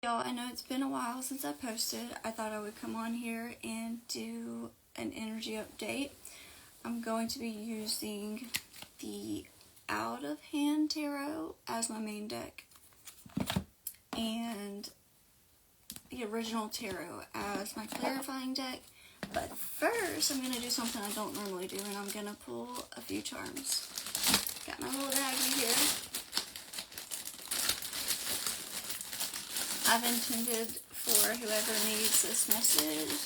Y'all, I know it's been a while since I posted. I thought I would come on here and do an energy update. I'm going to be using the Out of Hand Tarot as my main deck and the original tarot as my clarifying deck. But first, I'm going to do something I don't normally do, and I'm going to pull a few charms. Got my little baggie here. I've intended for whoever needs this message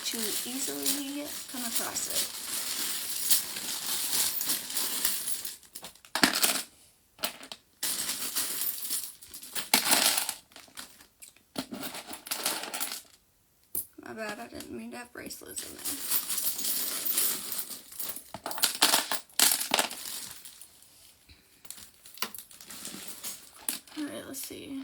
to easily come across it. My bad, I didn't mean to have bracelets in there. Alright, let's see.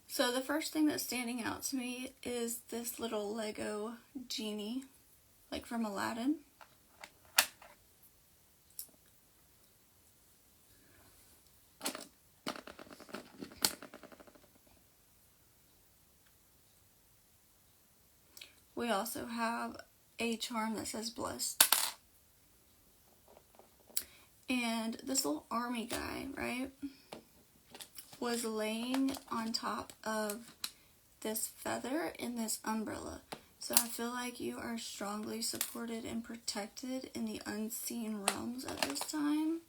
So the first thing that's standing out to me is this little Lego genie, like from Aladdin. We also have a charm that says blessed. And this little army guy, right, was laying on top of this feather in this umbrella. So I feel like you are strongly supported and protected in the unseen realms at this time.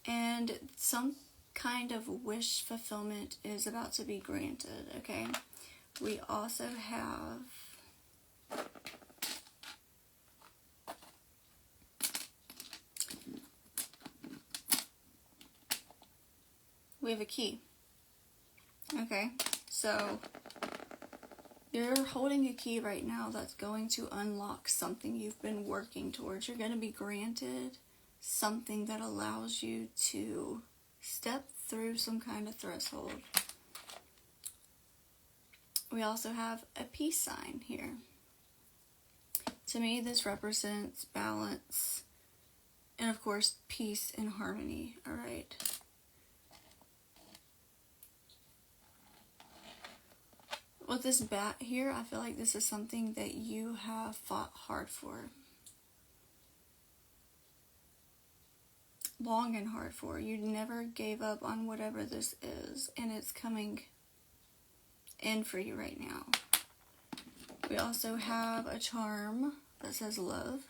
And some kind of wish fulfillment is about to be granted, okay? We also have a key. Okay, so you're holding a key right now that's going to unlock something you've been working towards. You're going to be granted something that allows you to step through some kind of threshold. We also have a peace sign here. To me, this represents balance and, of course, peace and harmony, all right? With this bat here, I feel like this is something that you have fought hard for. Long and hard for. You never gave up on whatever this is, and it's coming in for you right now. We also have a charm that says love.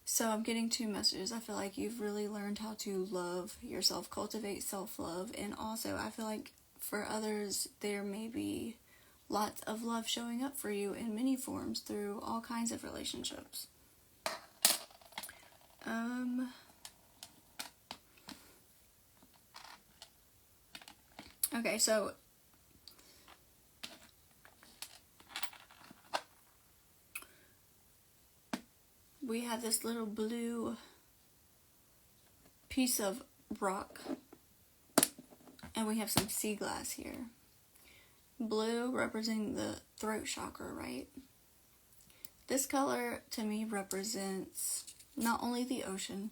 So I'm getting two messages. I feel like you've really learned how to love yourself, cultivate self-love, and also I feel like for others there may be lots of love showing up for you in many forms through all kinds of relationships. Okay, so we have this little blue piece of rock, and we have some sea glass here. Blue representing the throat chakra, right? This color to me represents not only the ocean,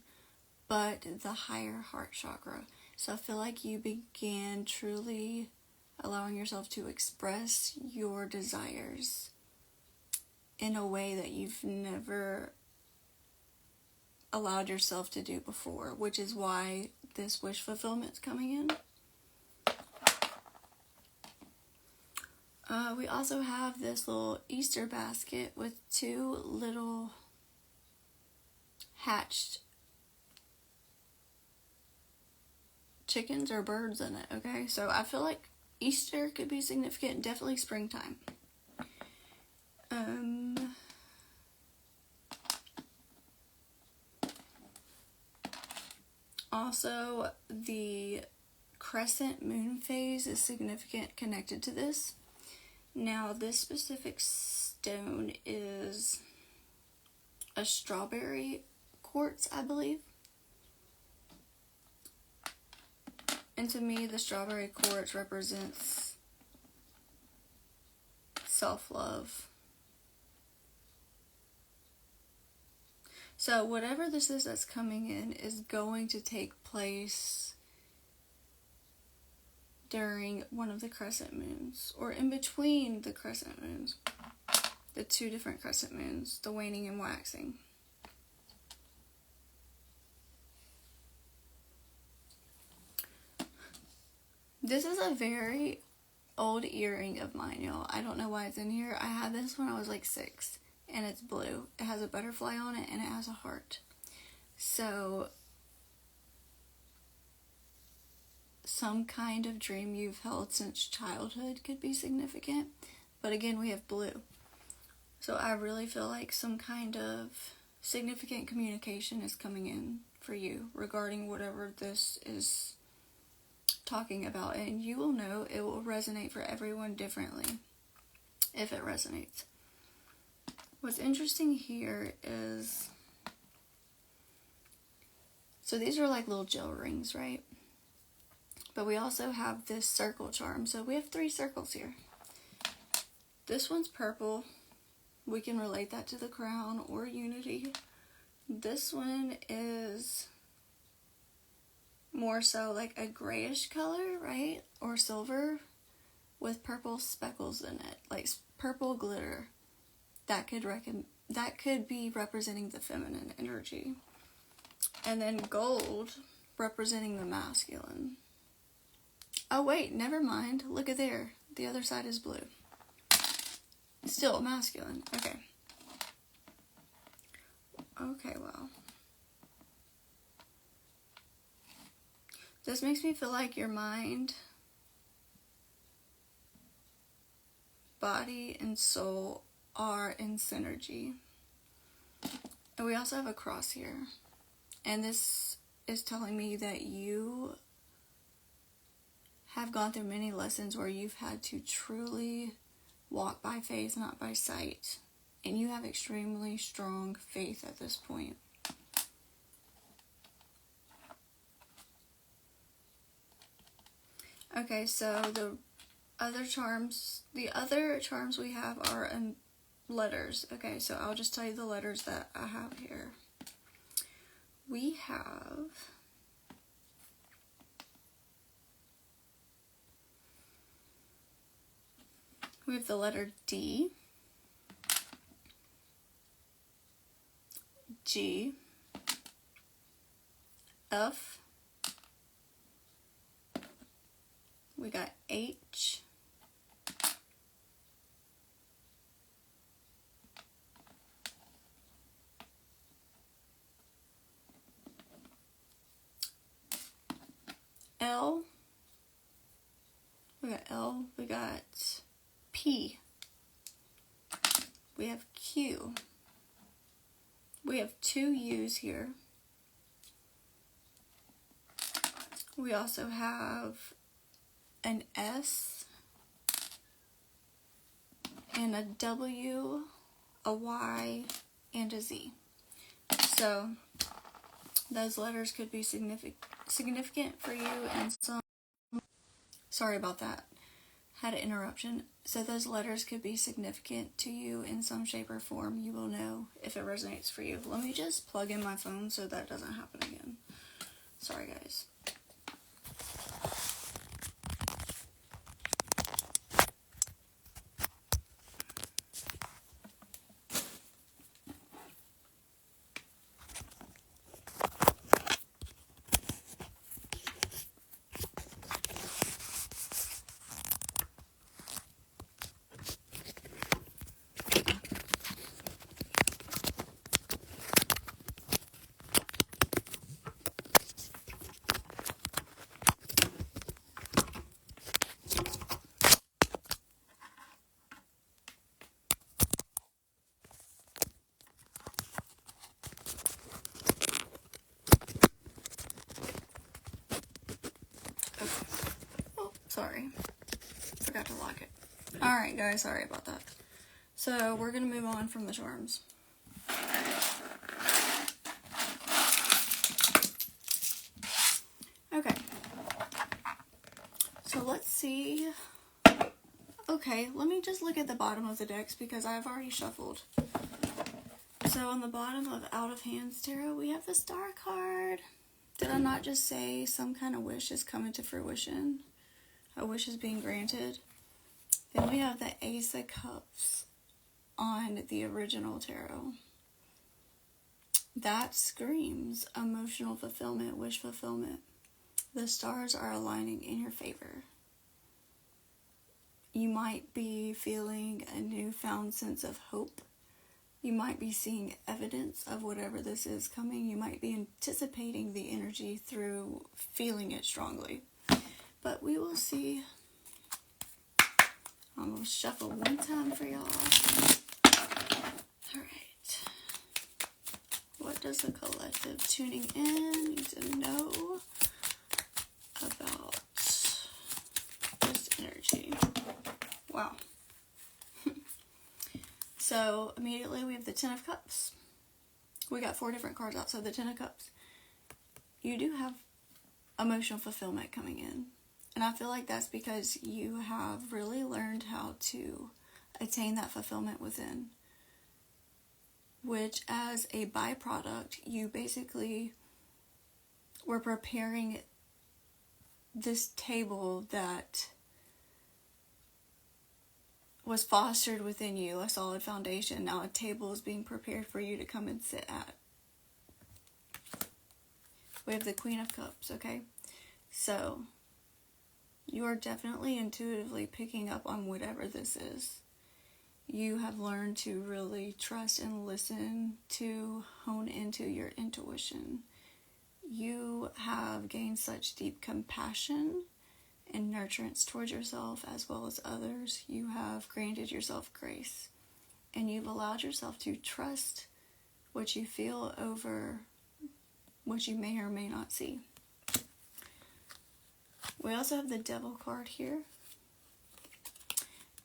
but the higher heart chakra. So I feel like you began truly allowing yourself to express your desires in a way that you've never allowed yourself to do before, which is why this wish fulfillment is coming in. We also have this little Easter basket with two little hatched chickens or birds in it, okay? So I feel like Easter could be significant, definitely springtime. Also, the crescent moon phase is significant connected to this. Now, this specific stone is a strawberry quartz, I believe. And to me, the strawberry quartz represents self-love. So whatever this is that's coming in is going to take place during one of the crescent moons, or in between the crescent moons, the two different crescent moons, the waning and waxing. This is a very old earring of mine, y'all. I don't know why it's in here. I had this when I was like 6, and it's blue. It has a butterfly on it, and it has a heart. So, some kind of dream you've held since childhood could be significant. But again, we have blue. So I really feel like some kind of significant communication is coming in for you regarding whatever this is talking about, and you will know it will resonate for everyone differently if it resonates. What's interesting here is, so these are like little gel rings, right? But we also have this circle charm. So we have 3 circles here. This one's purple. We can relate that to the crown or unity. This one is more so like a grayish color, right? Or silver with purple speckles in it, like purple glitter. That could be representing the feminine energy. And then gold representing the masculine. Oh wait, never mind. Look at there. The other side is blue. Still masculine. Okay. Okay, well. This makes me feel like your mind, body, and soul are in synergy. And we also have a cross here. And this is telling me that you have gone through many lessons where you've had to truly walk by faith, not by sight. And you have extremely strong faith at this point. Okay, so the other charms we have are in letters. Okay, so I'll just tell you the letters that I have here. We have the letter D, G, F, we got H, L, we got L, we got P, we have Q, we have 2 U's here, we also have an S, and a W, a Y, and a Z. So those letters could be significant for you, and some, sorry about that, had an interruption. So those letters could be significant to you in some shape or form. You will know if it resonates for you. Let me just plug in my phone so that doesn't happen again. Sorry guys. Sorry, forgot to lock it. Alright guys, sorry about that. So we're going to move on from the charms. Okay. So let's see. Okay, let me just look at the bottom of the decks because I've already shuffled. So on the bottom of Out of Hands Tarot, we have the Star card. Did I not just say some kind of wish is coming to fruition? A wish is being granted. Then we have the Ace of Cups on the original tarot. That screams emotional fulfillment, wish fulfillment. The stars are aligning in your favor. You might be feeling a newfound sense of hope. You might be seeing evidence of whatever this is coming. You might be anticipating the energy through feeling it strongly. But we will see. I'm going to shuffle one time for y'all. Alright. What does the collective tuning in need to know about this energy? Wow. So immediately we have the Ten of Cups. We got 4 different cards out. So the Ten of Cups. You do have emotional fulfillment coming in. And I feel like that's because you have really learned how to attain that fulfillment within. Which, as a byproduct, you basically were preparing this table that was fostered within you, a solid foundation. Now a table is being prepared for you to come and sit at. We have the Queen of Cups, okay? So, you are definitely intuitively picking up on whatever this is. You have learned to really trust and listen, to hone into your intuition. You have gained such deep compassion and nurturance towards yourself as well as others. You have granted yourself grace. And you've allowed yourself to trust what you feel over what you may or may not see. We also have the Devil card here.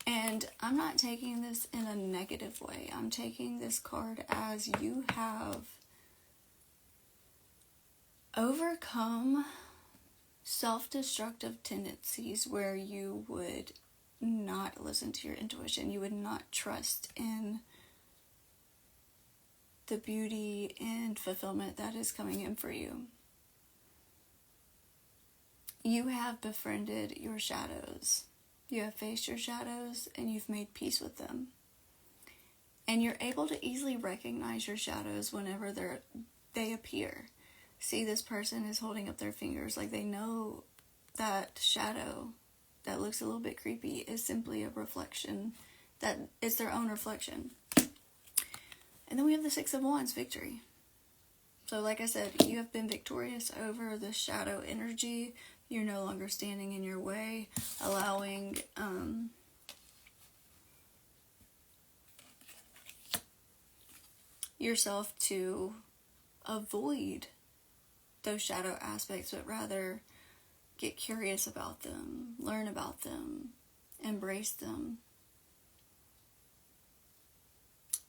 And I'm not taking this in a negative way. I'm taking this card as you have overcome self-destructive tendencies where you would not listen to your intuition. You would not trust in the beauty and fulfillment that is coming in for you. You have befriended your shadows. You have faced your shadows and you've made peace with them. And you're able to easily recognize your shadows whenever they appear. See, this person is holding up their fingers like they know that shadow that looks a little bit creepy is simply a reflection, that it's their own reflection. And then we have the Six of Wands, victory. So like I said, you have been victorious over the shadow energy. You're no longer standing in your way, allowing yourself to avoid those shadow aspects, but rather get curious about them, learn about them, embrace them,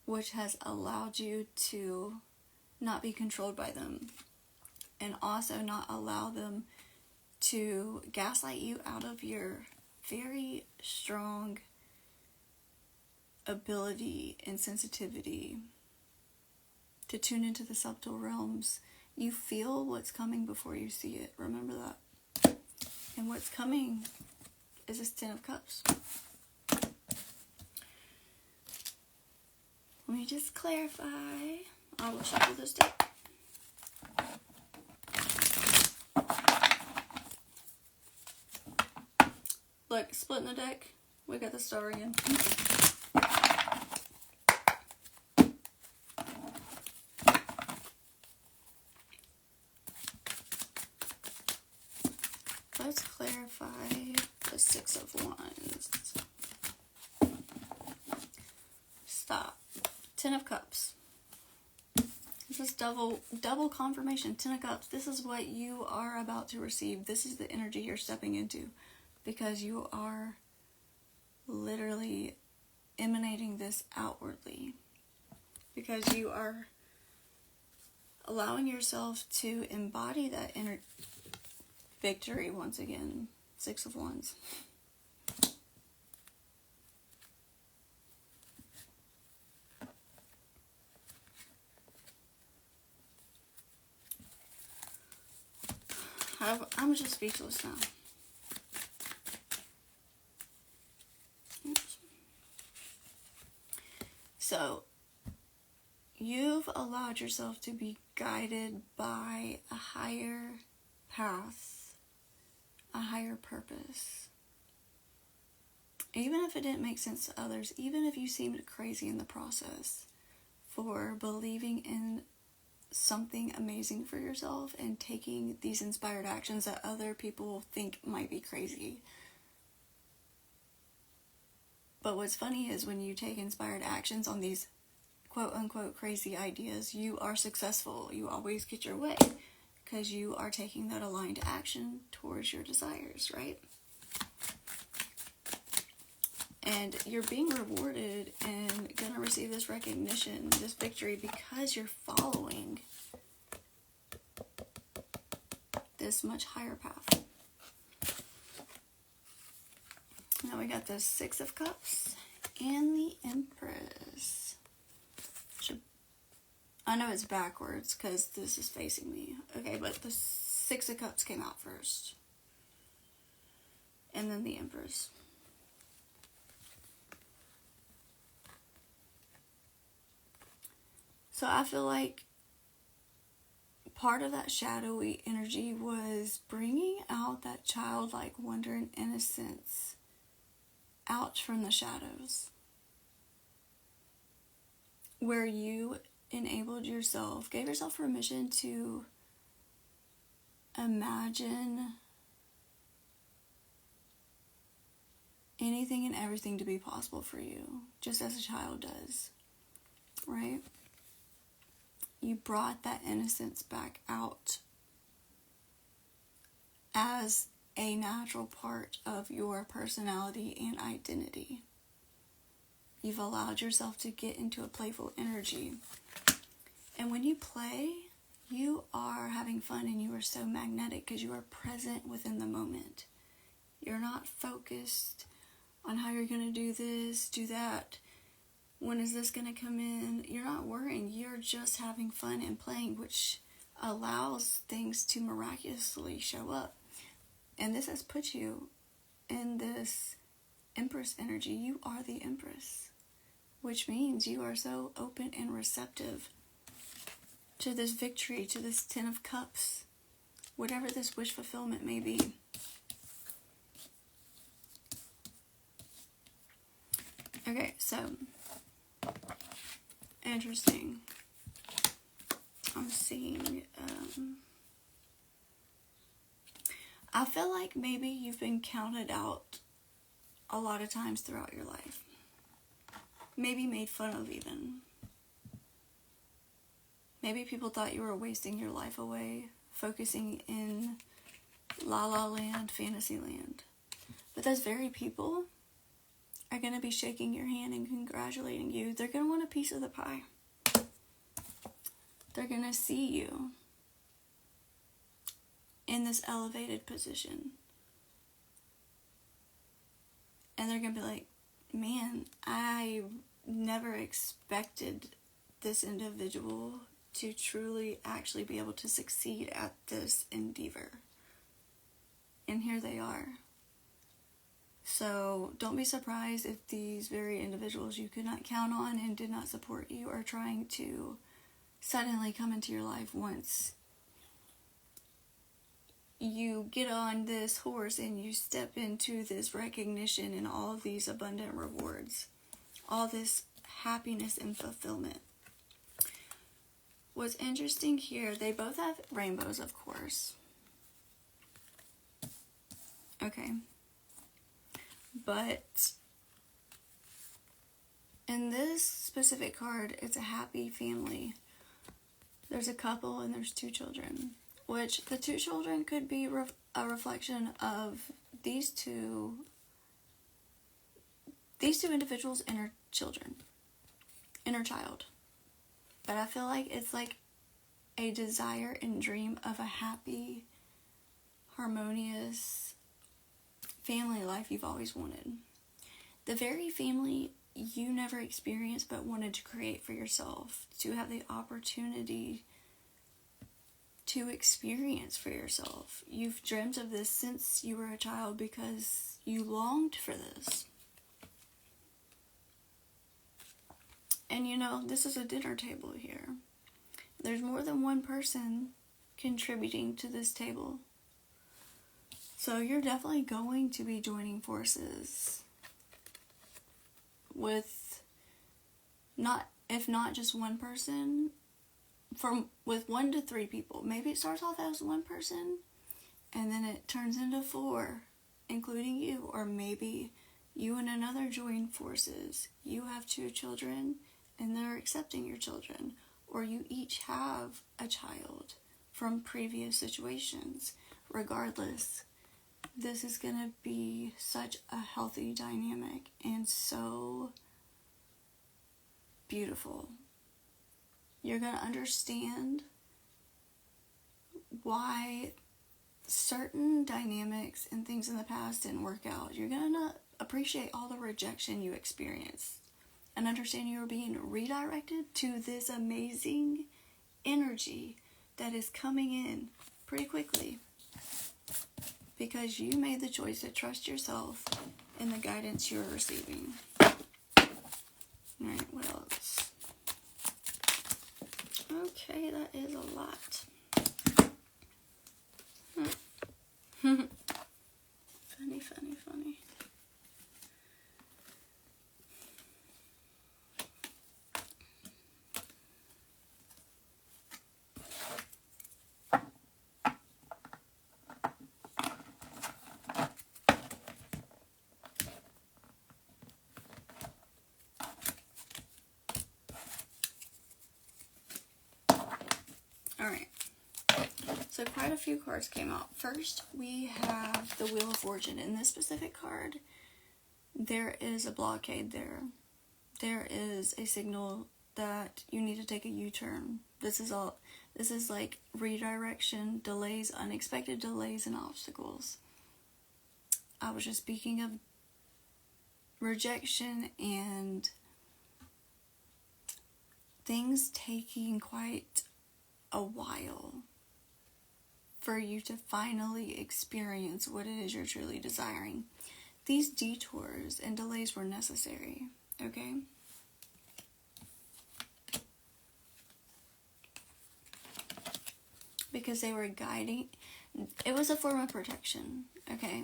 which has allowed you to not be controlled by them and also not allow them to gaslight you out of your very strong ability and sensitivity to tune into the subtle realms. You feel what's coming before you see it. Remember that. And what's coming is this Ten of Cups. Let me just clarify. I will shuffle this deck. Look, splitting the deck. We got the Star again. Let's clarify the Six of Wands. Stop. Ten of Cups. This is double confirmation. Ten of Cups. This is what you are about to receive. This is the energy you're stepping into. Because you are literally emanating this outwardly. Because you are allowing yourself to embody that inner victory once again. Six of Wands. I'm just speechless now. Oops. So, you've allowed yourself to be guided by a higher path, a higher purpose. Even if it didn't make sense to others, even if you seemed crazy in the process, for believing in something amazing for yourself and taking these inspired actions that other people think might be crazy. But what's funny is when you take inspired actions on these quote-unquote crazy ideas, you are successful. You always get your way because you are taking that aligned action towards your desires, right? And you're being rewarded and going to receive this recognition, this victory, because you're following this much higher path. Now we got the Six of Cups and the Empress. I know it's backwards because this is facing me. Okay, but the Six of Cups came out first. And then the Empress. So I feel like part of that shadowy energy was bringing out that childlike wonder and innocence out from the shadows. Where you enabled yourself, gave yourself permission to imagine anything and everything to be possible for you, just as a child does, right? You brought that innocence back out as a natural part of your personality and identity. You've allowed yourself to get into a playful energy. And when you play, you are having fun and you are so magnetic because you are present within the moment. You're not focused on how you're going to do this, do that. When is this going to come in? You're not worrying. You're just having fun and playing, which allows things to miraculously show up. And this has put you in this Empress energy. You are the Empress, which means you are so open and receptive to this victory, to this Ten of Cups, whatever this wish fulfillment may be. Okay, so interesting. I'm seeing, I feel like maybe you've been counted out a lot of times throughout your life. Maybe made fun of even. Maybe people thought you were wasting your life away, focusing in la la land, fantasy land. But those very people are going to be shaking your hand and congratulating you. They're going to want a piece of the pie. They're going to see you in this elevated position. And they're going to be like, man, I never expected this individual to truly actually be able to succeed at this endeavor. And here they are. So don't be surprised if these very individuals you could not count on and did not support you are trying to suddenly come into your life once you get on this horse and you step into this recognition and all of these abundant rewards, all this happiness and fulfillment. What's interesting here, they both have rainbows, of course. Okay. But in this specific card, it's a happy family. There's a couple and there's two children, which the two children could be a reflection of these two individuals' inner child. But I feel like it's like a desire and dream of a happy, harmonious, family life you've always wanted. The very family you never experienced but wanted to create for yourself, to have the opportunity to experience for yourself. You've dreamt of this since you were a child because you longed for this. And you know, this is a dinner table here. There's more than one person contributing to this table. So you're definitely going to be joining forces with if not just one person, with 1 to 3 people. Maybe it starts off as one person and then it turns into 4, including you. Or maybe you and another join forces. You have 2 children and they're accepting your children. Or you each have a child from previous situations. Regardless, this is going to be such a healthy dynamic and so beautiful. You're going to understand why certain dynamics and things in the past didn't work out. You're going to appreciate all the rejection you experienced and understand you're being redirected to this amazing energy that is coming in pretty quickly because you made the choice to trust yourself in the guidance you're receiving. Alright, what else? Okay, that is a lot. Funny, funny, funny. Alright, so quite a few cards came out. First, we have the Wheel of Fortune. In this specific card, there is a blockade there. There is a signal that you need to take a U-turn. This is like redirection, delays, unexpected delays, and obstacles. I was just speaking of rejection and things taking quite a while for you to finally experience what it is you're truly desiring. These detours and delays were necessary, okay? Because they were guiding. It was a form of protection, okay?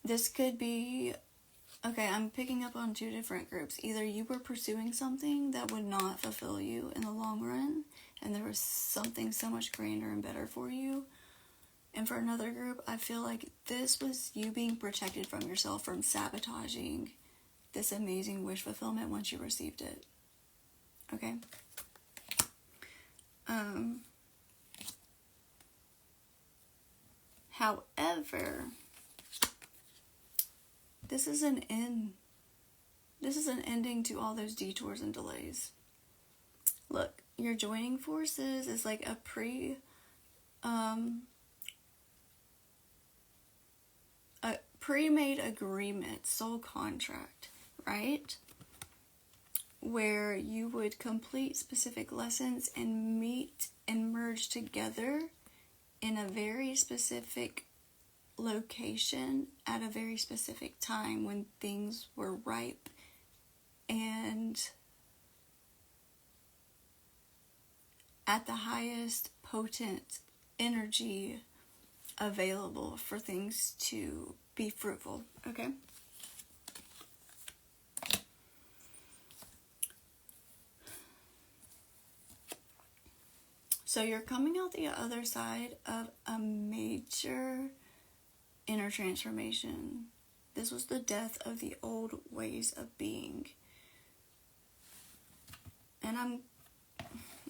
This could be, okay, I'm picking up on 2 different groups. Either you were pursuing something that would not fulfill you in the long run, and there was something so much grander and better for you. And for another group, I feel like this was you being protected from yourself from sabotaging this amazing wish fulfillment once you received it. Okay? However, this is an end. This is an ending to all those detours and delays. Look, you're joining forces is like a pre-made agreement, soul contract, right? Where you would complete specific lessons and meet and merge together in a very specific location at a very specific time when things were ripe and at the highest potent energy available for things to be fruitful, okay? So you're coming out the other side of a major inner transformation. This was the death of the old ways of being. And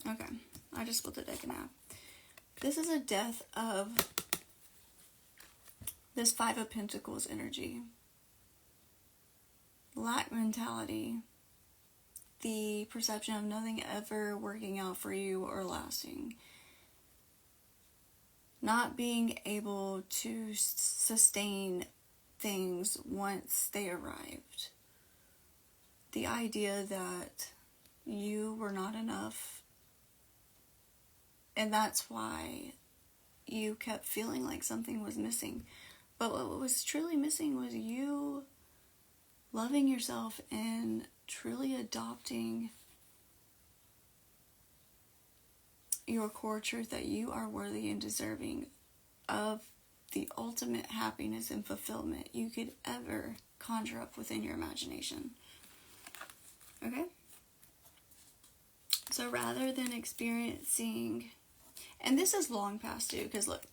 okay, I just split the deck in half. This is a death of this 5 of Pentacles energy. Lack mentality. The perception of nothing ever working out for you or lasting. not being able to sustain things once they arrived. The idea that you were not enough, and that's why you kept feeling like something was missing. But what was truly missing was you loving yourself and truly adopting your core truth that you are worthy and deserving of the ultimate happiness and fulfillment you could ever conjure up within your imagination. Okay? So rather than experiencing, and this is long past due, because look,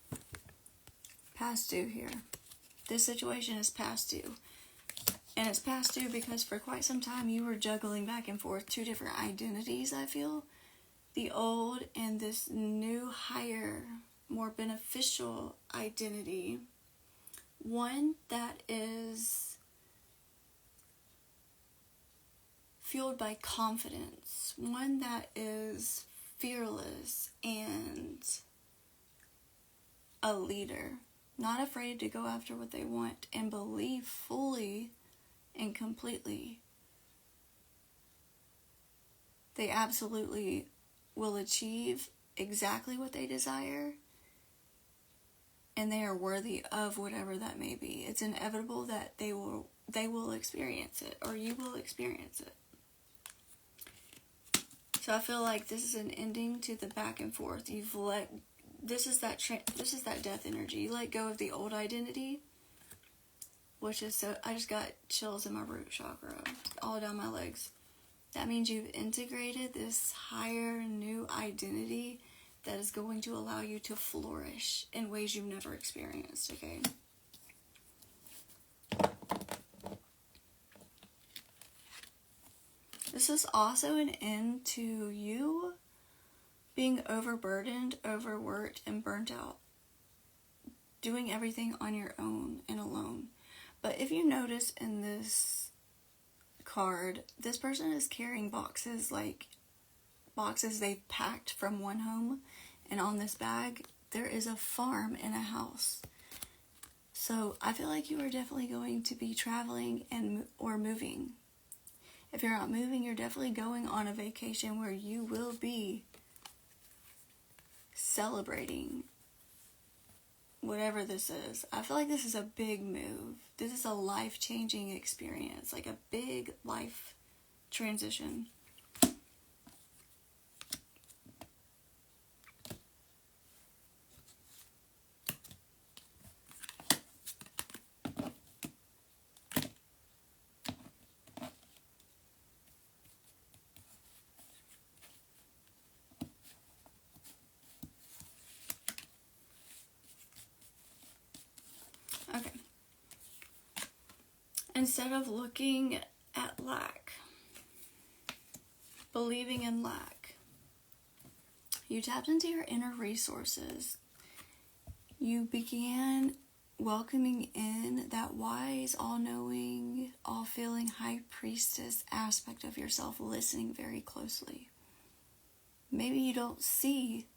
past due here. This situation is past due. And it's past due because for quite some time you were juggling back and forth two different identities, I feel. The old and this new, higher, more beneficial identity. One that is fueled by confidence. One that is fearless and a leader. Not afraid to go after what they want and believe fully and completely they absolutely will achieve exactly what they desire, and they are worthy of whatever that may be. It's inevitable that they will experience it, or you will experience it. So I feel like this is an ending to the back and forth. This is that death energy. You let go of the old identity, which is so. I just got chills in my root chakra, all down my legs. That means you've integrated this higher, new identity that is going to allow you to flourish in ways you've never experienced, okay? This is also an end to you being overburdened, overworked, and burnt out. Doing everything on your own and alone. But if you notice in this card, this person is carrying boxes they've packed from one home, and on this bag there is a farm and a house. So I feel like you are definitely going to be traveling or moving. If you're not moving, you're definitely going on a vacation where you will be celebrating whatever this is. I feel like this is a big move. This is a life-changing experience, like a big life transition. Okay. Instead of looking at lack, believing in lack, you tapped into your inner resources. You began welcoming in that wise, all-knowing, all-feeling high priestess aspect of yourself, listening very closely. Maybe you don't see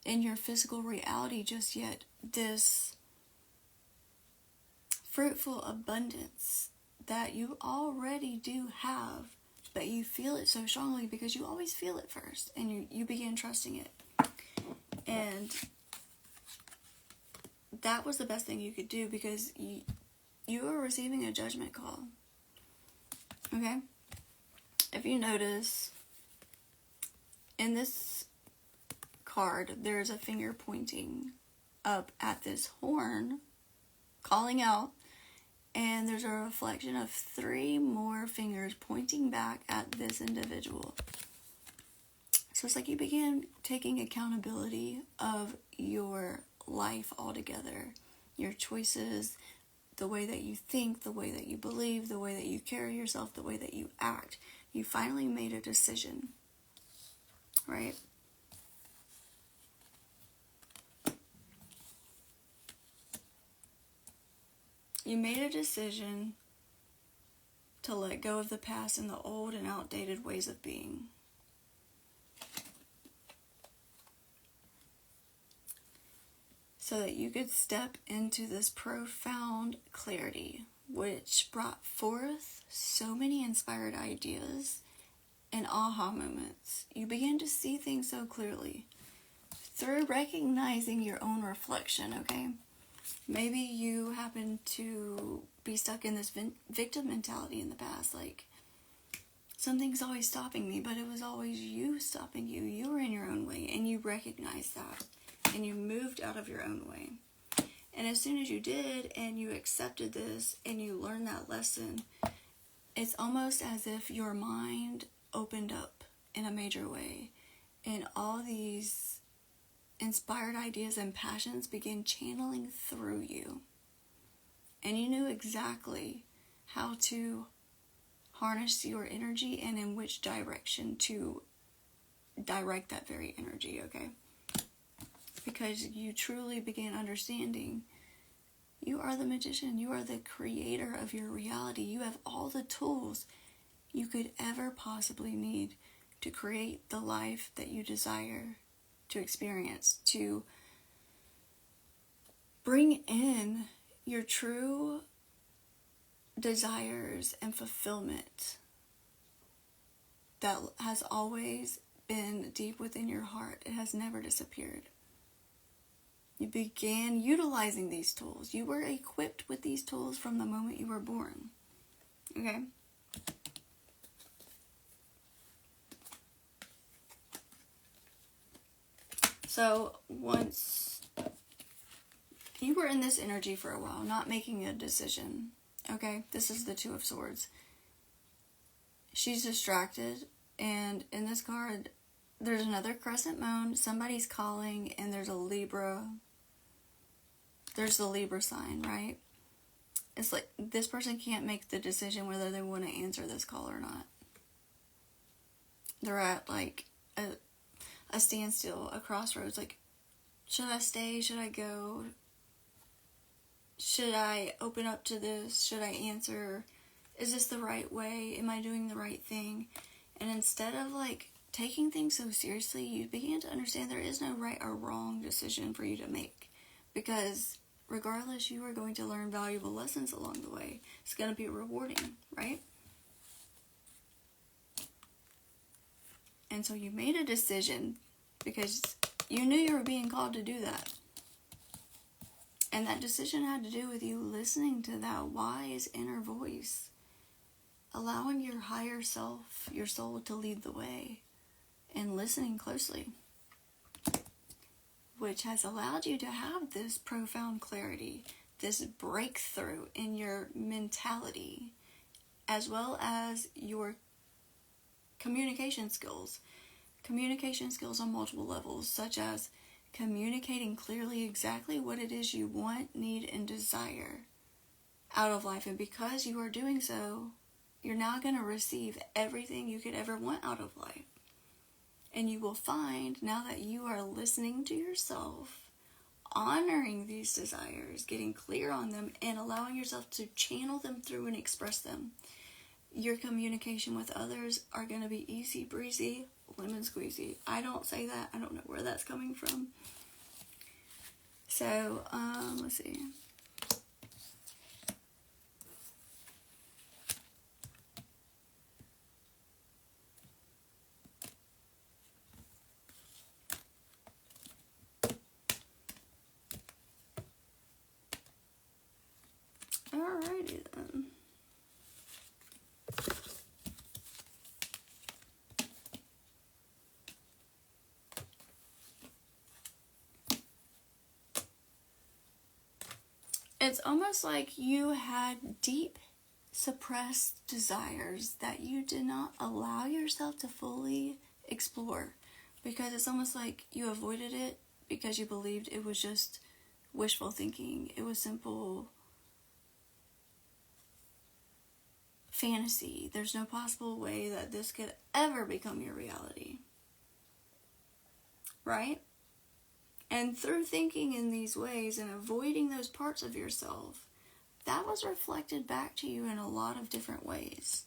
in your physical reality just yet this fruitful abundance that you already do have, but you feel it so strongly because you always feel it first, and you begin trusting it. And that was the best thing you could do, because you were receiving a judgment call. Okay? If you notice, in this card, there's a finger pointing up at this horn, calling out, and there's a reflection of 3 more fingers pointing back at this individual. So it's like you began taking accountability of your life altogether, your choices, the way that you think, the way that you believe, the way that you carry yourself, the way that you act. You finally made a decision, right? You made a decision to let go of the past and the old and outdated ways of being. so that you could step into this profound clarity, which brought forth so many inspired ideas and aha moments. You began to see things so clearly through recognizing your own reflection, okay? Maybe you happen to be stuck in this victim mentality in the past, like, something's always stopping me, but it was always you stopping you. You were in your own way, and you recognized that, and you moved out of your own way. And as soon as you did, and you accepted this, and you learned that lesson, it's almost as if your mind opened up in a major way, and all these inspired ideas and passions began channeling through you. And you knew exactly how to harness your energy and in which direction to direct that very energy, okay? Because you truly began understanding you are the magician. You are the creator of your reality. You have all the tools you could ever possibly need to create the life that you desire to experience, to bring in your true desires and fulfillment that has always been deep within your heart. It has never disappeared. You began utilizing these tools. You were equipped with these tools from the moment you were born. Okay? So once you were in this energy for a while, not making a decision, okay? This is the Two of Swords. She's distracted, and in this card, there's another crescent moon, somebody's calling, and there's a Libra. There's the Libra sign, right? It's like this person can't make the decision whether they want to answer this call or not. They're at like a standstill, a crossroads. Like, should I stay? Should I go? Should I open up to this? Should I answer? Is this the right way? Am I doing the right thing? And instead of like taking things so seriously, you begin to understand there is no right or wrong decision for you to make. Because regardless, you are going to learn valuable lessons along the way. It's going to be rewarding, right? And so you made a decision because you knew you were being called to do that. And that decision had to do with you listening to that wise inner voice, allowing your higher self, your soul, to lead the way, and listening closely, which has allowed you to have this profound clarity, this breakthrough in your mentality, as well as your communication skills. Communication skills on multiple levels, such as communicating clearly exactly what it is you want, need, and desire out of life. And because you are doing so, you're now going to receive everything you could ever want out of life. And you will find, now that you are listening to yourself, honoring these desires, getting clear on them, and allowing yourself to channel them through and express them, your communication with others are going to be easy breezy, lemon squeezy. I don't say that. I don't know where that's coming from. So, let's see. Alrighty then. It's almost like you had deep suppressed desires that you did not allow yourself to fully explore, because it's almost like you avoided it because you believed it was just wishful thinking. It was simple fantasy. There's no possible way that this could ever become your reality, right? And through thinking in these ways and avoiding those parts of yourself, that was reflected back to you in a lot of different ways.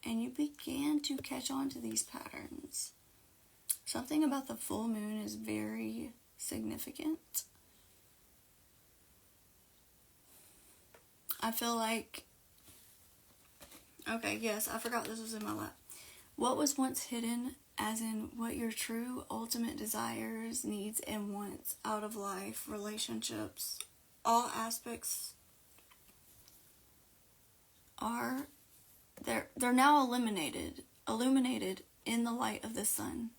And you began to catch on to these patterns. Something about the full moon is very significant. I feel like, okay, yes, I forgot this was in my lap. What was once hidden, as in what your true ultimate desires, needs, and wants out of life, relationships, all aspects are, they're now illuminated in the light of the sun.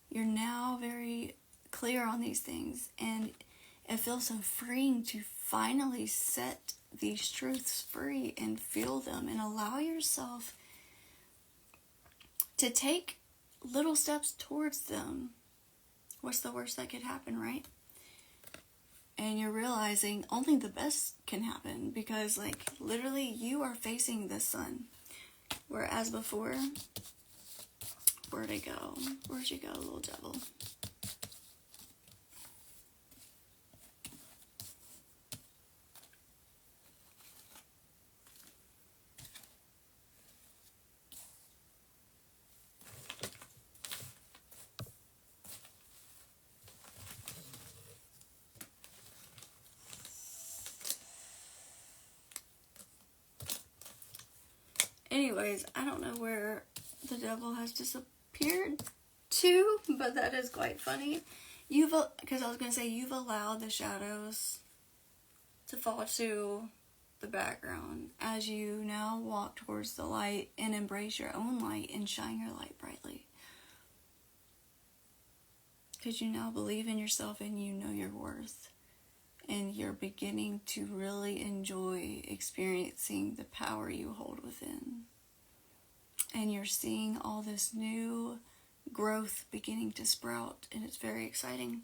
You're now very clear on these things, and it feels so freeing to finally set these truths free and feel them and allow yourself to take little steps towards them. What's the worst that could happen, right? And you're realizing only the best can happen, because like literally you are facing the sun. Whereas before, where'd it go? Where'd you go, little devil? Anyways, I don't know where the devil has disappeared to, but that is quite funny. Because I was going to say, you've allowed the shadows to fall to the background as you now walk towards the light and embrace your own light and shine your light brightly. Because you now believe in yourself and you know your worth. And you're beginning to really enjoy experiencing the power you hold within. And you're seeing all this new growth beginning to sprout, and it's very exciting.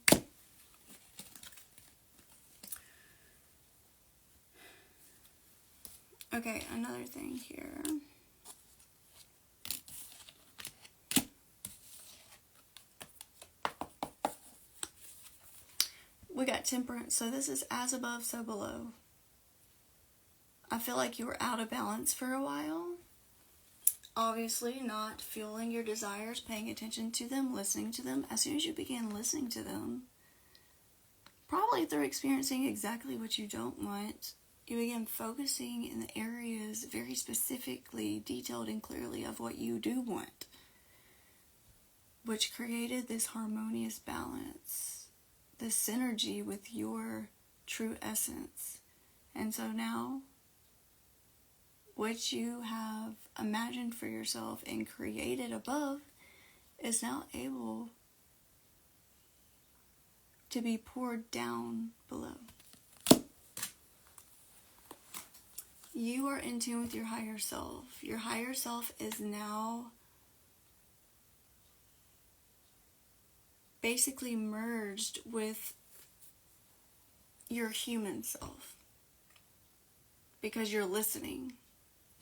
Okay, another thing here. We got temperance, so this is as above, so below. I feel like you were out of balance for a while. Obviously not fueling your desires, paying attention to them, listening to them. As soon as you begin listening to them, probably through experiencing exactly what you don't want, you begin focusing in the areas very specifically, detailed and clearly of what you do want, which created this harmonious balance, this synergy with your true essence. And so now, what you have imagined for yourself and created above is now able to be poured down below. You are in tune with your higher self. Your higher self is now basically merged with your human self because you're listening.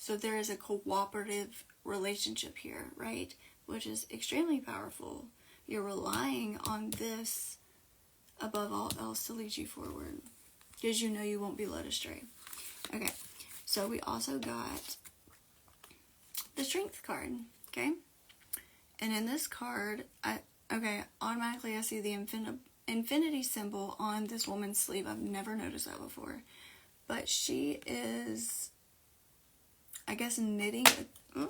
So there is a cooperative relationship here, right? Which is extremely powerful. You're relying on this above all else to lead you forward because you know you won't be led astray. Okay, so we also got the Strength card, okay? And in this card, automatically I see the infinity symbol on this woman's sleeve. I've never noticed that before. But she is, I guess, knitting a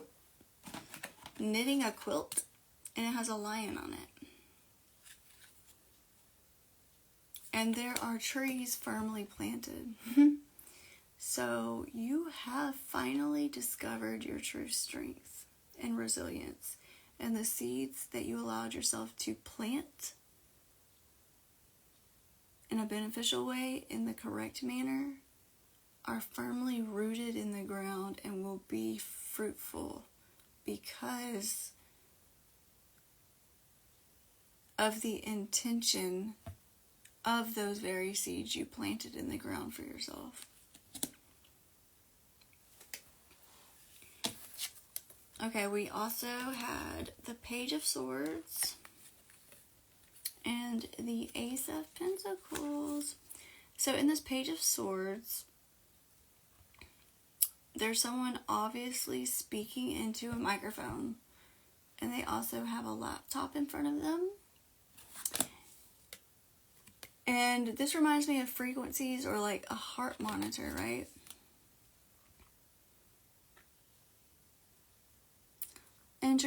quilt, and it has a lion on it. And there are trees firmly planted. So you have finally discovered your true strength and resilience, and the seeds that you allowed yourself to plant in a beneficial way, in the correct manner, are firmly rooted in the ground and will be fruitful because of the intention of those very seeds you planted in the ground for yourself. Okay, we also had the Page of Swords and the Ace of Pentacles. So in this Page of Swords, there's someone obviously speaking into a microphone, and they also have a laptop in front of them. And this reminds me of frequencies or like a heart monitor, right?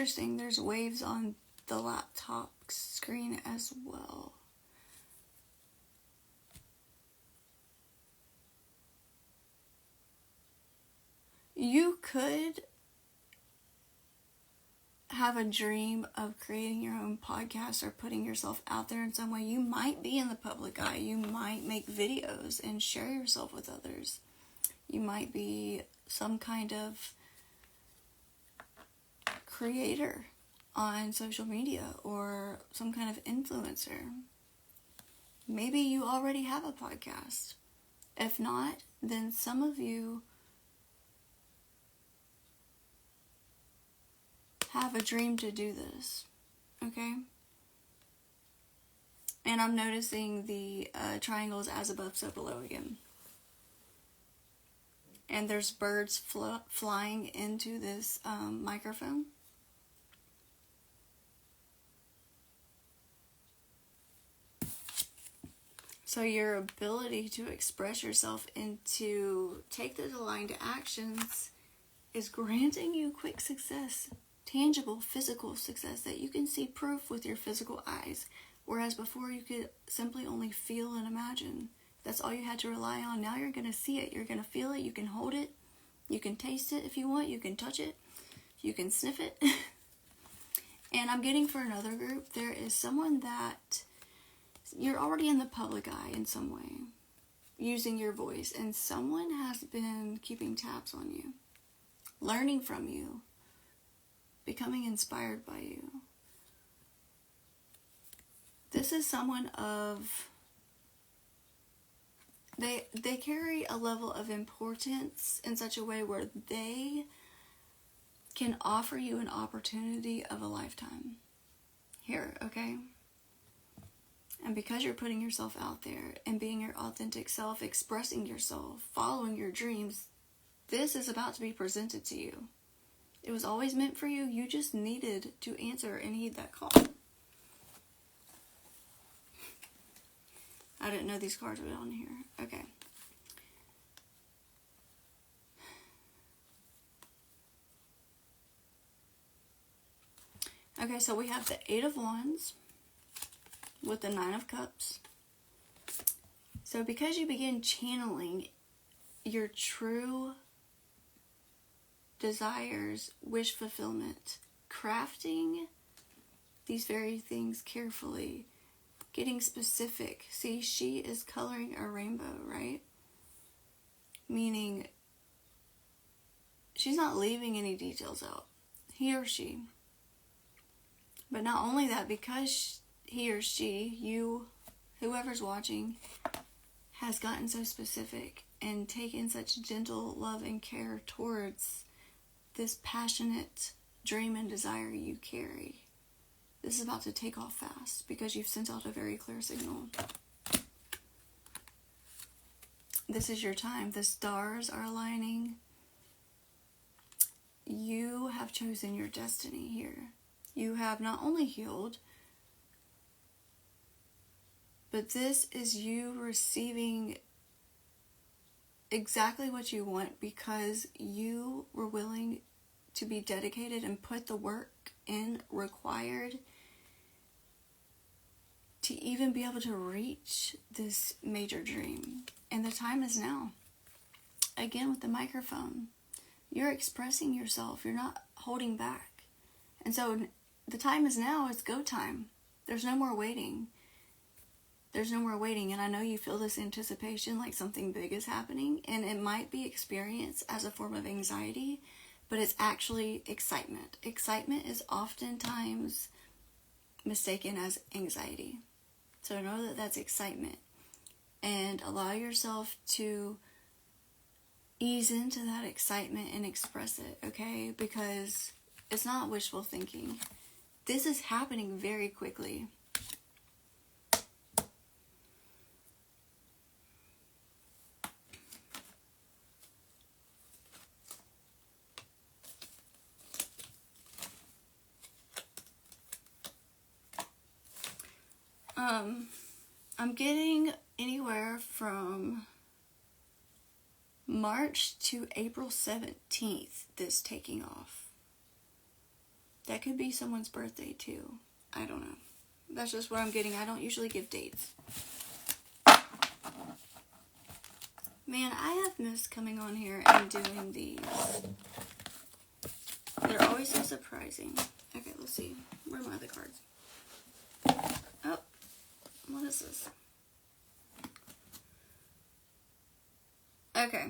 interesting. There's waves on the laptop screen as well. You could have a dream of creating your own podcast or putting yourself out there in some way. You might be in the public eye. You might make videos and share yourself with others. You might be some kind of creator on social media or some kind of influencer. Maybe you already have a podcast. If not, then some of you have a dream to do this, okay? And I'm noticing the triangles as above, so below again. And there's birds flying into this microphone. So your ability to express yourself and to take those aligned actions is granting you quick success. Tangible, physical success that you can see proof with your physical eyes. Whereas before you could simply only feel and imagine. That's all you had to rely on. Now you're going to see it. You're going to feel it. You can hold it. You can taste it if you want. You can touch it. You can sniff it. And I'm getting for another group, there is someone that you're already in the public eye in some way. Using your voice. And someone has been keeping tabs on you. Learning from you. Becoming inspired by you. This is someone of... They carry a level of importance in such a way where they can offer you an opportunity of a lifetime. Here, okay? And because you're putting yourself out there and being your authentic self, expressing yourself, following your dreams, this is about to be presented to you. It was always meant for you. You just needed to answer and heed that call. I didn't know these cards were on here. Okay. Okay, so we have the Eight of Wands with the Nine of Cups. So because you begin channeling your true desires, wish fulfillment, crafting these very things carefully, getting specific. See, she is coloring a rainbow, right? Meaning she's not leaving any details out. He or she. But not only that, because he or she, you, whoever's watching, has gotten so specific and taken such gentle love and care towards this passionate dream and desire you carry. This is about to take off fast because you've sent out a very clear signal. This is your time. The stars are aligning. You have chosen your destiny here. You have not only healed, but this is you receiving exactly what you want because you were willing to be dedicated and put the work in required to even be able to reach this major dream. And the time is now. Again, with the microphone, you're expressing yourself. You're not holding back. And so the time is now. It's go time. There's no more waiting. There's no more waiting. And I know you feel this anticipation like something big is happening. And it might be experienced as a form of anxiety, but it's actually excitement. Excitement is oftentimes mistaken as anxiety. So know that that's excitement. And allow yourself to ease into that excitement and express it, okay? Because it's not wishful thinking. This is happening very quickly. I'm getting anywhere from March to April 17th, this taking off. That could be someone's birthday too. I don't know. That's just what I'm getting. I don't usually give dates. Man, I have missed coming on here and doing these. They're always so surprising. Okay, let's see. Where are my other cards? Oh, what is this? Okay.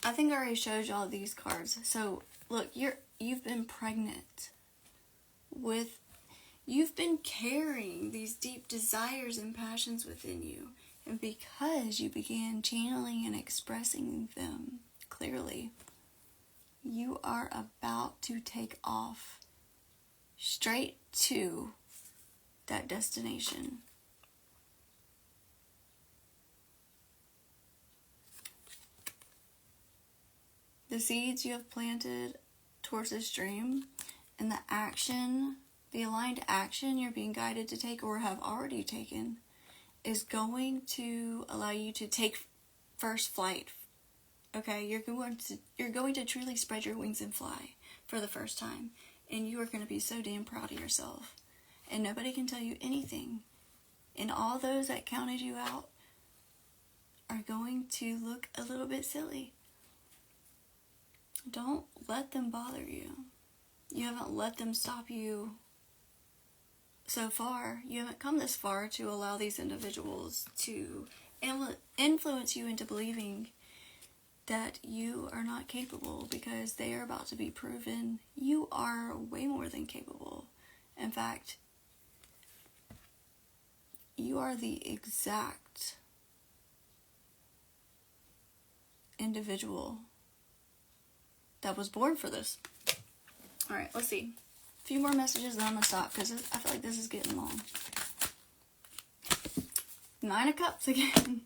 I think I already showed y'all these cards. So, look, you've been pregnant with, you've been carrying these deep desires and passions within you. And because you began channeling and expressing them clearly, you are about to take off straight to that destination. The seeds you have planted towards this dream and the action, the aligned action you're being guided to take or have already taken is going to allow you to take first flight. Okay, you're going to truly spread your wings and fly for the first time, and you are going to be so damn proud of yourself. And nobody can tell you anything. And all those that counted you out are going to look a little bit silly. Don't let them bother you. You haven't let them stop you so far. You haven't come this far to allow these individuals to influence you into believing that you are not capable, because they are about to be proven you are way more than capable. In fact, you are the exact individual that was born for this. Alright, let's see. A few more messages, then I'm going to stop, because I feel like this is getting long. 9 of Cups again.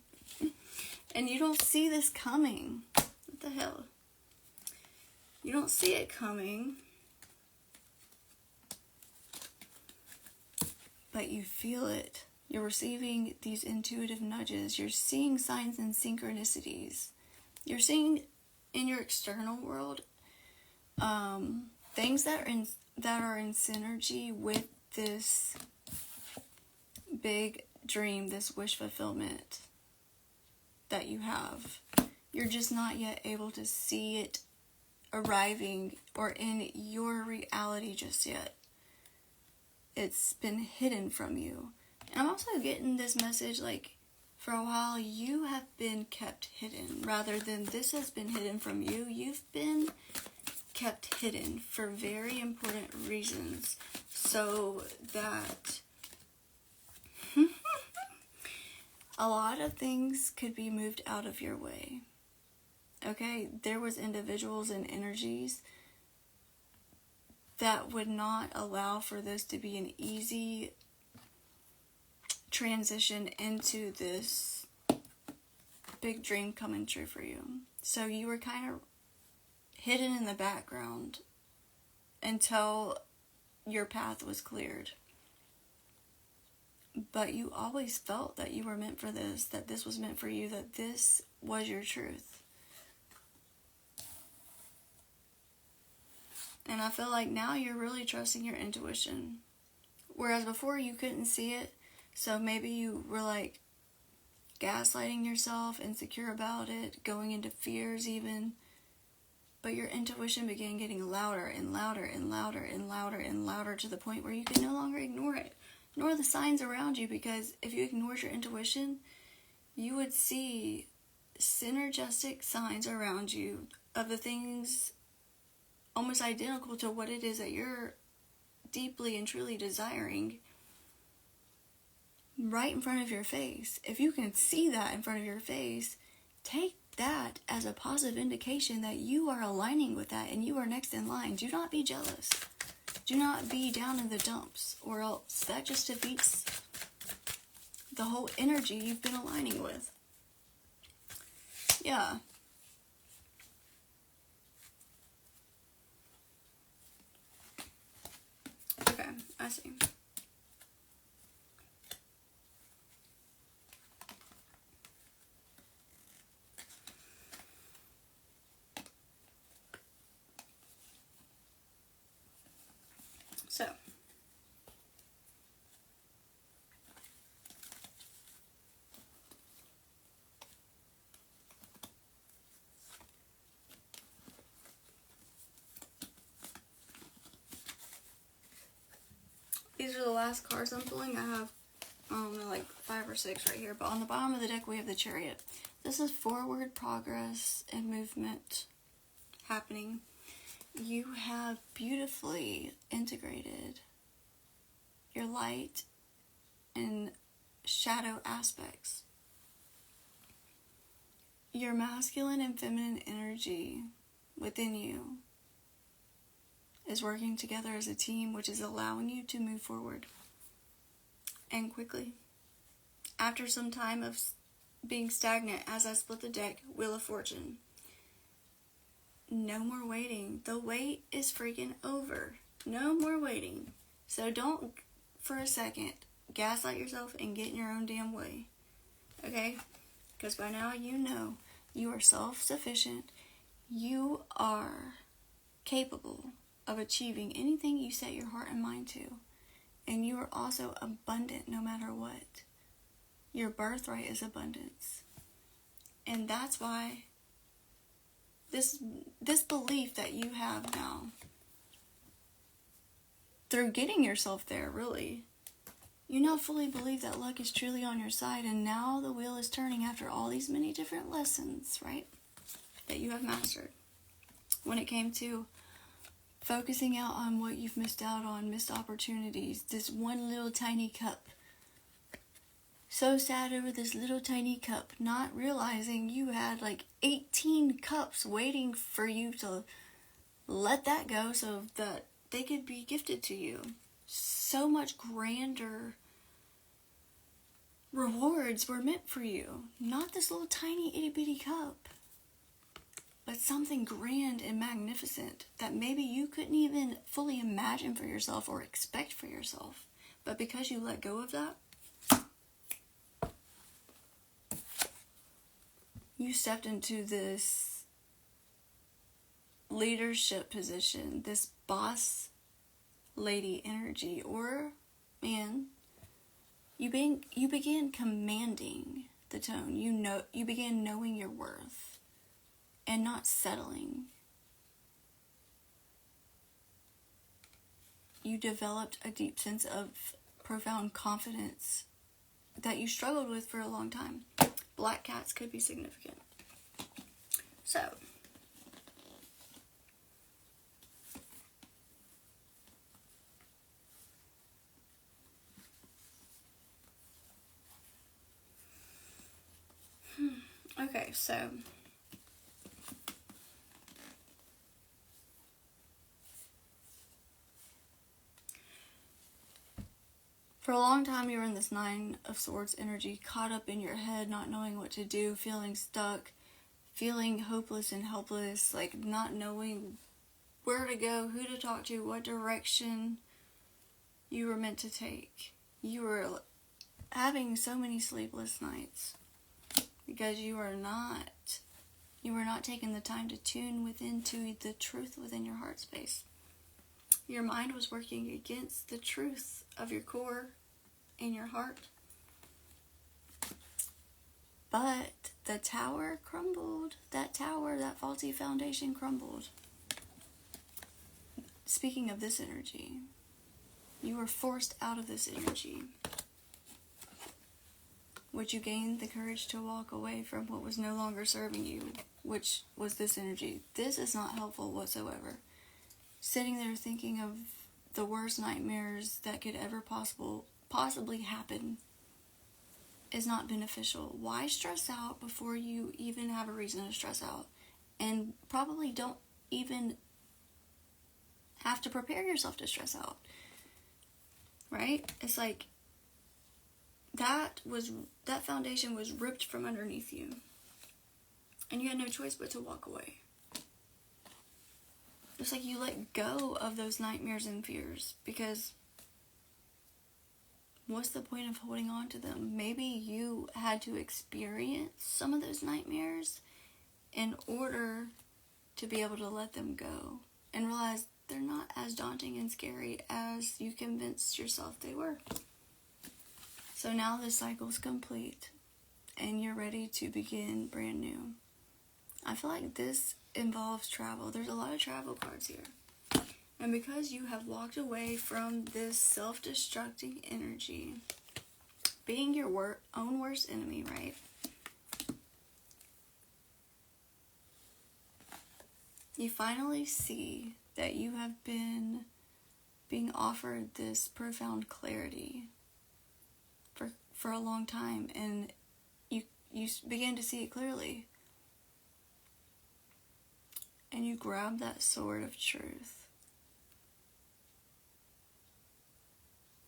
And you don't see this coming. What the hell? You don't see it coming. But you feel it. You're receiving these intuitive nudges. You're seeing signs and synchronicities. You're seeing in your external world things that are in synergy with this big dream, this wish fulfillment that you have. You're just not yet able to see it arriving or in your reality just yet. It's been hidden from you. And I'm also getting this message like, for a while you have been kept hidden rather than this has been hidden from you. You've been kept hidden for very important reasons, so that a lot of things could be moved out of your way. Okay, there was individuals and energies that would not allow for this to be an easy transition into this big dream coming true for you. So you were kind of hidden in the background until your path was cleared. But you always felt that you were meant for this, that this was meant for you, that this was your truth. And I feel like now you're really trusting your intuition. Whereas before you couldn't see it, so maybe you were like gaslighting yourself, insecure about it, going into fears even. But your intuition began getting louder and louder and louder and louder and louder to the point where you could no longer ignore it, nor the signs around you, because if you ignored your intuition, you would see synergistic signs around you of the things almost identical to what it is that you're deeply and truly desiring right in front of your face. If you can see that in front of your face, take that as a positive indication that you are aligning with that and you are next in line. Do not be jealous. Do not be down in the dumps, or else that just defeats the whole energy you've been aligning with. Yeah. Okay, I see. These are the last cards I'm pulling. I have, I don't know, like 5 or 6 right here. But on the bottom of the deck, we have the Chariot. This is forward progress and movement happening. You have beautifully integrated your light and shadow aspects. Your masculine and feminine energy within you is working together as a team, which is allowing you to move forward and quickly. After some time of being stagnant, as I split the deck, Wheel of Fortune. No more waiting. The wait is freaking over. No more waiting. So don't, for a second, gaslight yourself and get in your own damn way. Okay? Because by now you know you are self-sufficient. You are capable of achieving anything you set your heart and mind to. And you are also abundant no matter what. Your birthright is abundance. And that's why this belief that you have now, through getting yourself there, really, you now fully believe that luck is truly on your side, and now the wheel is turning after all these many different lessons, right, that you have mastered. When it came to focusing out on what you've missed out on, missed opportunities, this one little tiny cup. So sad over this little tiny cup, not realizing you had like 18 cups waiting for you to let that go so that they could be gifted to you. So much grander rewards were meant for you. Not this little tiny itty bitty cup, but something grand and magnificent that maybe you couldn't even fully imagine for yourself or expect for yourself. But because you let go of that, you stepped into this leadership position, this boss lady energy, or man, you began commanding the tone. You began knowing your worth and not settling. You developed a deep sense of profound confidence that you struggled with for a long time. Black cats could be significant. So, okay, so for a long time you were in this Nine of Swords energy, caught up in your head, not knowing what to do, feeling stuck, feeling hopeless and helpless, like not knowing where to go, who to talk to, what direction you were meant to take. You were having so many sleepless nights because you were not taking the time to tune within to the truth within your heart space. Your mind was working against the truth of your core and your heart. But the tower crumbled. That tower, that faulty foundation crumbled. Speaking of this energy, you were forced out of this energy, which you gained the courage to walk away from what was no longer serving you, which was this energy. This is not helpful whatsoever. Sitting there thinking of the worst nightmares that could ever possibly happen is not beneficial. Why stress out before you even have a reason to stress out? And probably don't even have to prepare yourself to stress out. Right? It's like that foundation was ripped from underneath you. And you had no choice but to walk away. It's like you let go of those nightmares and fears, because what's the point of holding on to them? Maybe you had to experience some of those nightmares in order to be able to let them go and realize they're not as daunting and scary as you convinced yourself they were. So now this cycle's complete and you're ready to begin brand new. I feel like this involves travel. There's a lot of travel cards here. And because you have walked away from this self-destructing energy, being your own worst enemy, right? You finally see that you have been being offered this profound clarity for a long time, and you begin to see it clearly. And you grab that sword of truth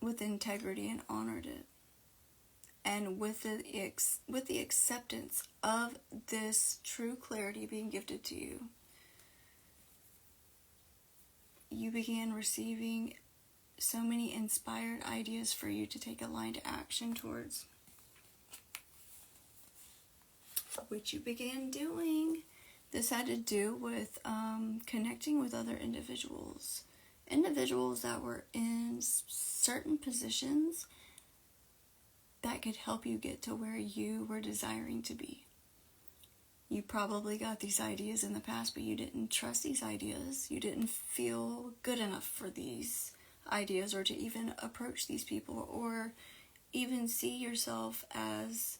with integrity and honored it. And with the acceptance of this true clarity being gifted to you, you began receiving so many inspired ideas for you to take aligned action towards, which you began doing. This had to do with connecting with other individuals that were in certain positions that could help you get to where you were desiring to be. You probably got these ideas in the past, but you didn't trust these ideas. You didn't feel good enough for these ideas, or to even approach these people, or even see yourself as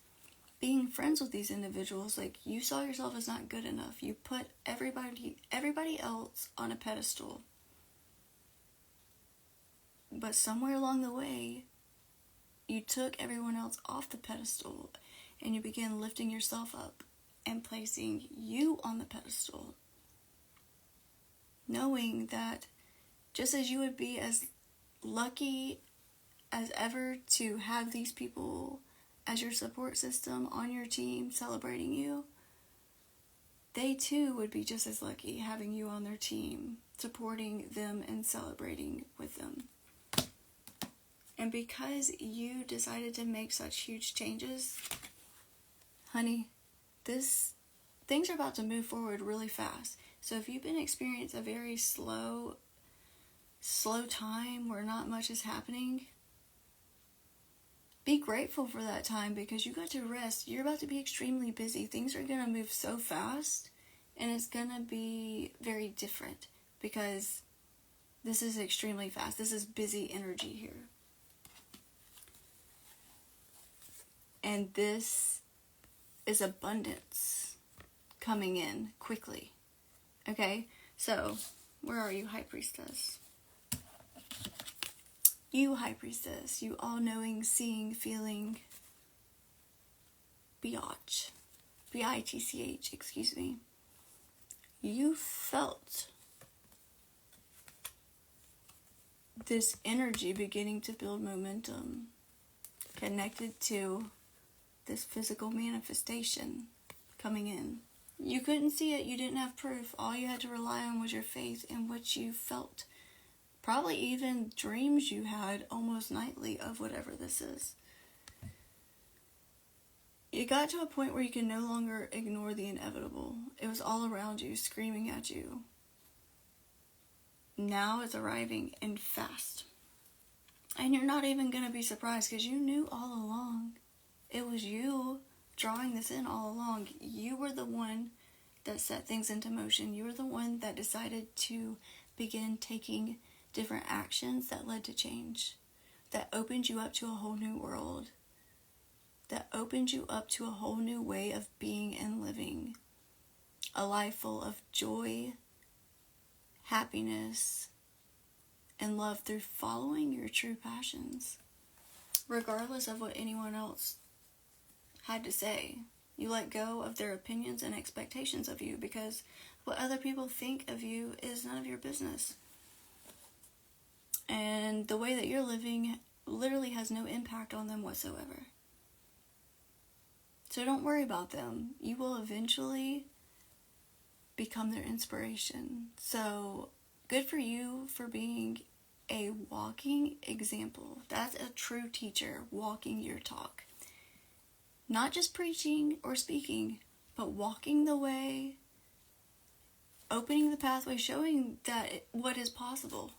being friends with these individuals. Like, you saw yourself as not good enough. You put everybody else on a pedestal. But somewhere along the way, you took everyone else off the pedestal, and you began lifting yourself up and placing you on the pedestal, knowing that just as you would be as lucky as ever to have these people as your support system on your team celebrating you, they too would be just as lucky having you on their team, supporting them and celebrating with them. And because you decided to make such huge changes, honey, things are about to move forward really fast. So if you've been experiencing a very slow time where not much is happening, be grateful for that time, because you got to rest. You're about to be extremely busy. Things are going to move so fast, and it's going to be very different, because this is extremely fast. This is busy energy here. And this is abundance coming in quickly. Okay? So, where are you, High Priestess? You, High Priestess, you all-knowing, seeing, feeling biatch. B-I-T-C-H, excuse me. You felt this energy beginning to build momentum, connected to this physical manifestation coming in. You couldn't see it, you didn't have proof. All you had to rely on was your faith and what you felt. Probably even dreams you had almost nightly of whatever this is. You got to a point where you can no longer ignore the inevitable. It was all around you, screaming at you. Now it's arriving, and fast. And you're not even going to be surprised, because you knew all along. It was you drawing this in all along. You were the one that set things into motion. You were the one that decided to begin taking different actions that led to change, that opened you up to a whole new world, that opened you up to a whole new way of being and living, a life full of joy, happiness, and love through following your true passions, regardless of what anyone else had to say. You let go of their opinions and expectations of you, because what other people think of you is none of your business. And the way that you're living literally has no impact on them whatsoever. So don't worry about them. You will eventually become their inspiration. So good for you for being a walking example. That's a true teacher, walking your talk. Not just preaching or speaking, but walking the way, opening the pathway, showing that what is possible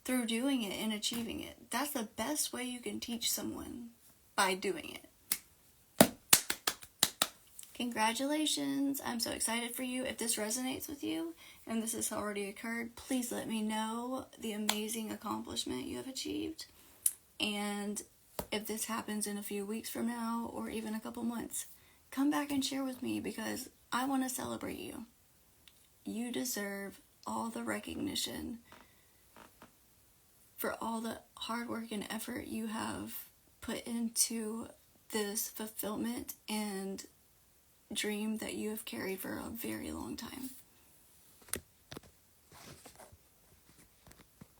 through doing it and achieving it. That's the best way you can teach someone, by doing it. Congratulations. I'm so excited for you. If this resonates with you, and this has already occurred, please let me know the amazing accomplishment you have achieved. And if this happens in a few weeks from now or even a couple months, come back and share with me because I want to celebrate you. You deserve all the recognition for all the hard work and effort you have put into this fulfillment and dream that you have carried for a very long time.